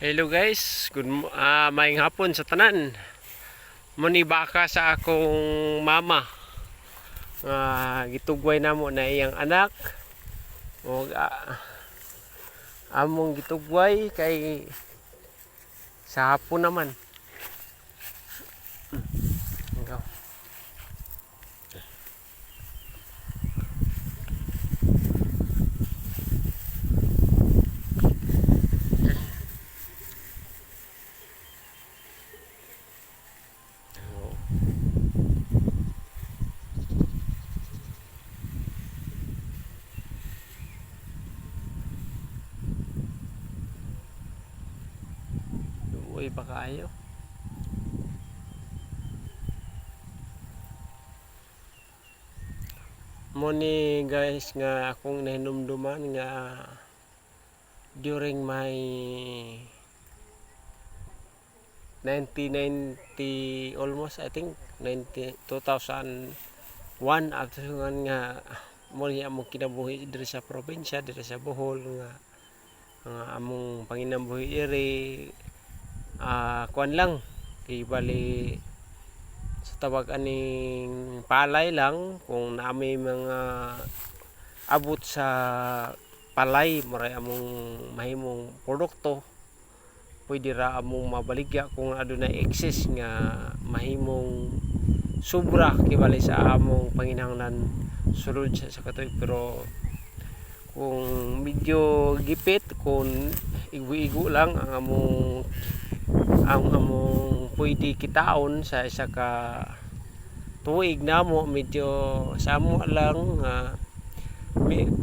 Hello guys, maayong hapon sa tanan. Muni baka sa akong mama. Gitugway namo na iyang anak. O among gitugway kay sa hapon naman. Ikaw. Uy, pa kayo. Muni guys nga akong nahinumduman nga during my 1990 almost I think 2001 after nga muli among kinabuhi diri sa probinsya diri sa Bohol nga among panginabuhi iri kuan lang kay bali sa tawag aning palay lang kung naami mga abot sa palay maray among mahimong produkto pwede ra among mabaligya kung adunay excess nga mahimong sobra kibali sa among panginahanglan sulod sa katuig. Pero kung medyo gipit kung igu-igu lang ang among pwede kitaon sa isa ka tuig namo medyo samo lang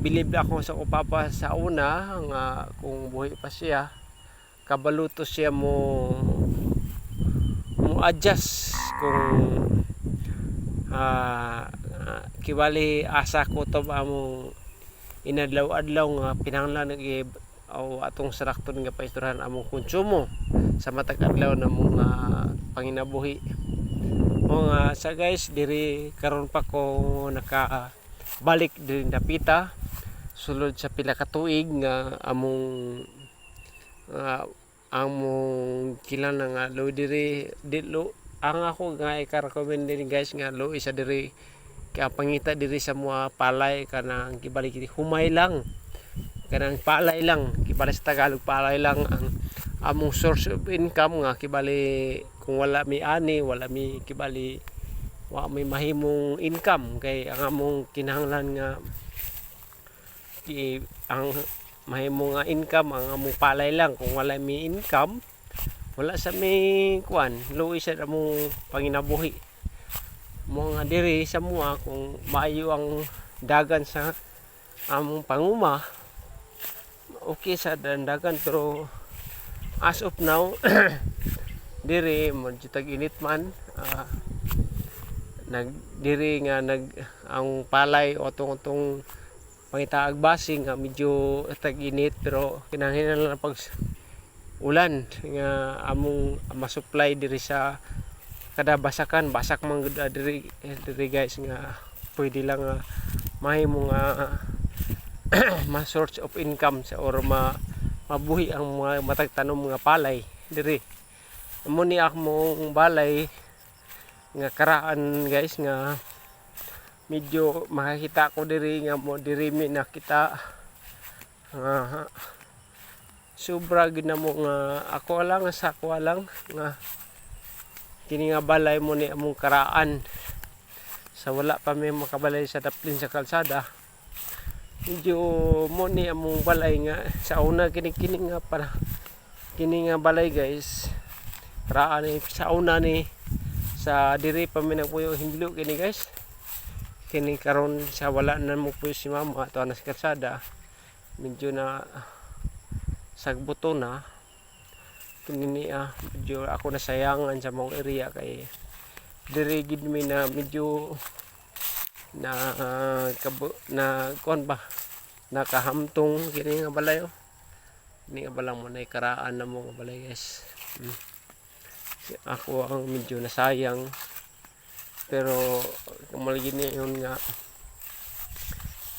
bilib ako sa upapa sa una nga kung buhi pa siya kabaluto siya mo adjust kung kibali asa ko to among inadlaw-adlaw nga pinanglan o atong sarakton nga paisturahan among konsumo sa matag adlaw na mga panginabuhi mga sa guys diri karon pa ko nakabalik diri Dapita sulod sa pila ka tuig nga among kilala nga lo diri lo ang ako nga i-recommend din guys nga lo isa diri kaya pangita diri sa mga palay kanang kibalik humay lang kanang palay lang kibali sa Tagalog palay lang ang among source of income nga kibali kung wala mi ani wala mi kibali wa may mahimong income kay ang among kinahanglan nga ang mahimong income ang among palay lang kung wala mi income wala sa mi kuan luoy sa among panginabuhi mga diri sa mua kung maayo ang dagan sa among panguma okay sa dagan pero as of now diri medyo tag-init man diri nga ang palay o tong pangitaag basing nga medyo tag-init pero kinahanglan lang pag ulan nga among masupply diri sa kada basakan basak man diri guys nga pwede lang mahimong ma source of income sa or mabuhi ang mga matag tanom mga palay diri amo ni akong balay nga karaan guys nga medyo makakita ko diri nga mo diri mi nakita sobra gid namo nga ako lang sa ako lang nga kini nga balay mo ni among karaan sa wala pa may makabalay sa daplin sa kalsada medyo mo ni among balay nga sa una kini nga para kini nga balay guys karaan ni sa una ni sa diri pa mi nagpuyo hindlo kini guys kini karon sa wala na mo puyo si mama ato na sa kalsada medyo na sagbuto na kini medyo ako nasayangan sa mong area kay diri gid mi na medyo na kuan ba nakahamtong kini nga balay kini nga balang mo na karaan na mo nga balay guys ako ang medyo nasayang pero kumalagi ni yun nga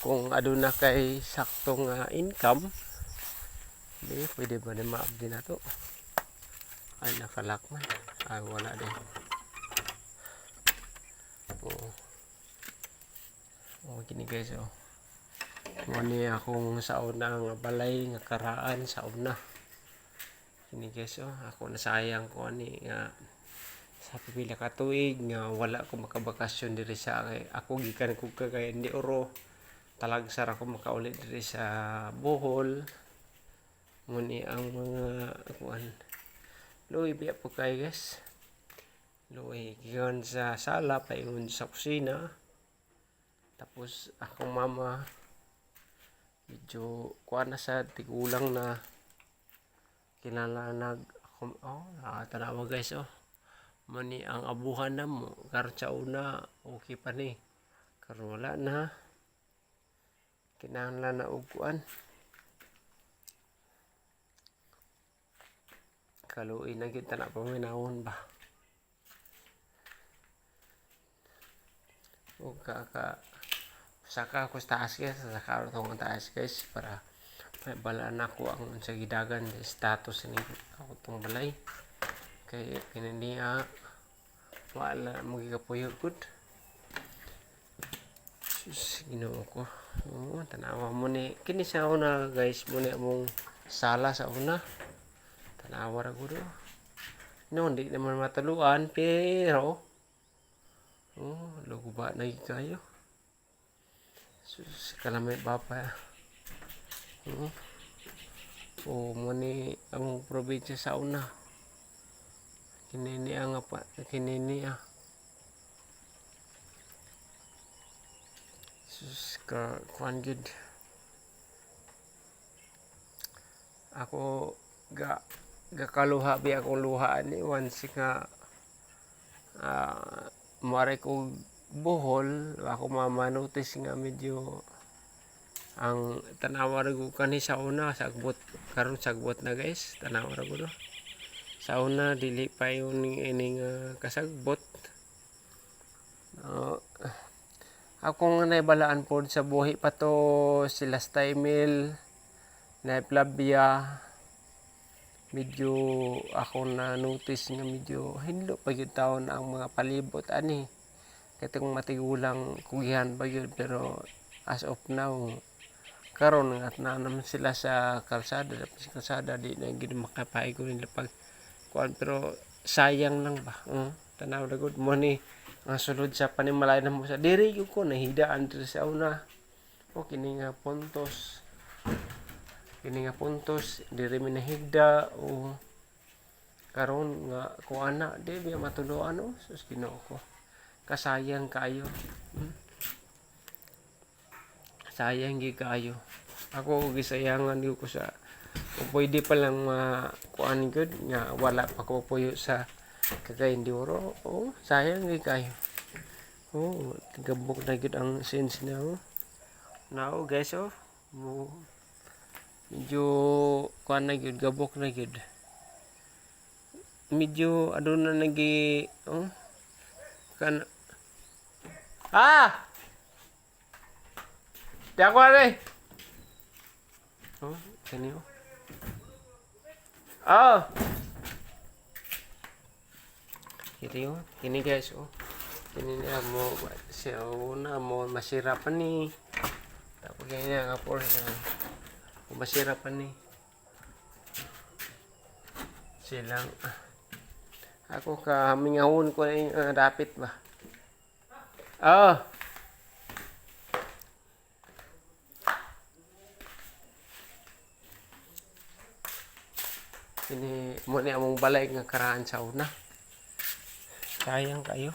kung aduna kay saktong income Di, pwede ba na maabdi na to? Ay, nakalak man. Ay, wala din. Oo. Oo, gini guys, oh. Mani akong sauna nga balay, nga karaan, sauna. Gini guys, oh. Ako nasayang ko ani nga sa pipila ka tuig nga wala ko makabakasyon diri sa ako gikan ko kay hindi oro talagsar ako makaulit diri sa Bohol. Muni ang mga kuan luoy biya po kay guys, luoy gikan sa sala paingon sa kusina. Tapos akong mama medyo kuan na sa tigulang na kinalanag ako. Oh, nakatanawa guys, oh. Mani ang abuhan na mo karon sa una okay pa ni, karon wala na, kinahanglan na og kuan kaluoy na kita na paminawon ba o saka ko sa taas guys, saka ako taas guys para may balaan ako ang sa gidagan status ni ako tong balay kay pinaniya wala magigapuyo good. Sus, Ginoo ko. Oh, tanawa mo ni kini sa una guys, mo ni among sala sa una. Tanawa ra gud. No, hindi naman mataluan pero oh, lugo ba na kayo. Sus, kalamay bapa. Oh, mo ni among probinsya sa una. Kinini ang apa, kinini ah. Sus, kuan gud. Ako gakaluha bi akong luha ni once nga mare ko Bohol, ako mamanotis nga medyo ang tanawa ra ko kani sa una sagbot karon sagbot na guys, tanawa ra ko do. Sa una dili pa yung ining kasagbot. Akong naibalaan po sa buhi pa to sila Stymil, na Plavia. Medyo ako na notice nga medyo hinlo pa yung taon ang mga palibot ani. Katong matigulang kugihan pa yun pero as of now karon nga na naman sila sa kalsada di na gid makapay ko nila pag kuan pero sayang lang ba. Tanaw na gud mo ni nga sulod sa panimalay na mo sa diri ko nahidaan diri sa una. O kini nga puntos diri mi nahigda o karon nga kuana di biya matuluan o sus Ginoo ko. Kasayang kayo. Sayang gi kayo. Ako gisayangan ko sa kung pwede pa lang makuan gud nga wala pa ko puyo sa Cagayan de Oro. Oh, sayang gi kayo. Oh, tigabok na gud ang sense na oh. Now guys, oh. Medyo kuan na gud, gabok na gud. Medyo aduna nagi oh. Kan di ako rin. Oh, kani oh. Oh. Kini guys oh. Kini niya mo siya una mo masira pa ni. Tapos kanya nga por masira pa ni. Silang ako kamingahon ko na dapit ba. Oh. Ini mo ni among balay nga karaan sa una. Sayang kayo.